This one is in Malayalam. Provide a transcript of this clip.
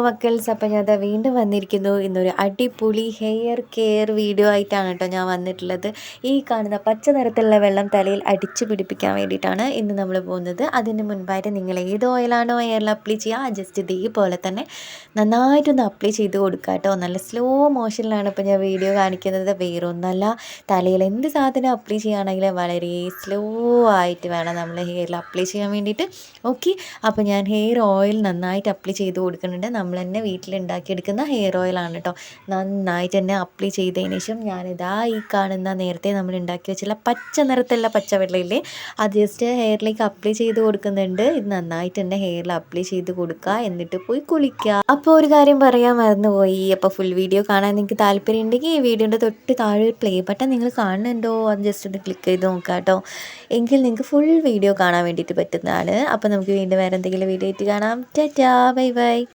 മക്കൾസ്, അപ്പം ഞാൻ ദാ വീണ്ടും വന്നിരിക്കുന്നു. ഇന്നൊരു അടിപൊളി ഹെയർ കെയർ വീഡിയോ ആയിട്ടാണ് കേട്ടോ ഞാൻ വന്നിട്ടുള്ളത്. ഈ കാണുന്ന പച്ച നിറത്തിലുള്ള വെള്ളം തലയിൽ അടിച്ചു പിടിപ്പിക്കാൻ വേണ്ടിയിട്ടാണ് ഇന്ന് നമ്മൾ പോകുന്നത്. അതിന് മുൻപായിട്ട് നിങ്ങൾ ഏത് ഓയിലാണോ ഹെയറിൽ അപ്ലൈ ചെയ്യുക, ജസ്റ്റ് ഇതേപോലെ തന്നെ നന്നായിട്ടൊന്ന് അപ്ലൈ ചെയ്ത് കൊടുക്കുക കേട്ടോ. നല്ല സ്ലോ മോഷനിലാണ് ഇപ്പോൾ ഞാൻ വീഡിയോ കാണിക്കുന്നത്. വേറൊന്നല്ല, തലയിൽ എന്ത് സാധനം അപ്ലൈ ചെയ്യുകയാണെങ്കിലും വളരെ സ്ലോ ആയിട്ട് വേണം നമ്മൾ ഹെയറിൽ അപ്ലൈ ചെയ്യാൻ വേണ്ടിയിട്ട്. ഓക്കെ, അപ്പോൾ ഞാൻ ഹെയർ ഓയിൽ നന്നായിട്ട് അപ്ലൈ ചെയ്ത് കൊടുക്കുന്നുണ്ട്. നമ്മൾ തന്നെ വീട്ടിലുണ്ടാക്കിയെടുക്കുന്ന ഹെയർ ഓയിലാണ് കേട്ടോ. നന്നായിട്ട് തന്നെ അപ്ലൈ ചെയ്തതിന് ശേഷം ഞാനിതാ ഈ കാണുന്ന നേരത്തെ നമ്മൾ ഉണ്ടാക്കി വെച്ചുള്ള പച്ച നിറത്തുള്ള പച്ചവെള്ളയില്ലേ, അത് ജസ്റ്റ് ഹെയറിലേക്ക് അപ്ലൈ ചെയ്ത് കൊടുക്കുന്നുണ്ട്. ഇത് നന്നായിട്ട് തന്നെ ഹെയറിൽ അപ്ലൈ ചെയ്ത് കൊടുക്കുക, എന്നിട്ട് പോയി കുളിക്കുക. അപ്പോൾ ഒരു കാര്യം പറയാൻ മറന്നുപോയി. അപ്പോൾ ഫുൾ വീഡിയോ കാണാൻ നിങ്ങൾക്ക് താല്പര്യം ഉണ്ടെങ്കിൽ ഈ വീഡിയോൻ്റെ തൊട്ട് താഴെ പ്ലേ ബട്ടൺ നിങ്ങൾ കാണുന്നുണ്ടോ, അത് ജസ്റ്റ് ഒന്ന് ക്ലിക്ക് ചെയ്ത് നോക്കുക കേട്ടോ. എങ്കിൽ നിങ്ങൾക്ക് ഫുൾ വീഡിയോ കാണാൻ വേണ്ടിയിട്ട് പറ്റുന്നതാണ്. അപ്പോൾ നമുക്ക് വീണ്ടും വേറെ എന്തെങ്കിലും വീഡിയോ ആയിട്ട് കാണാം. Tata, bye bye.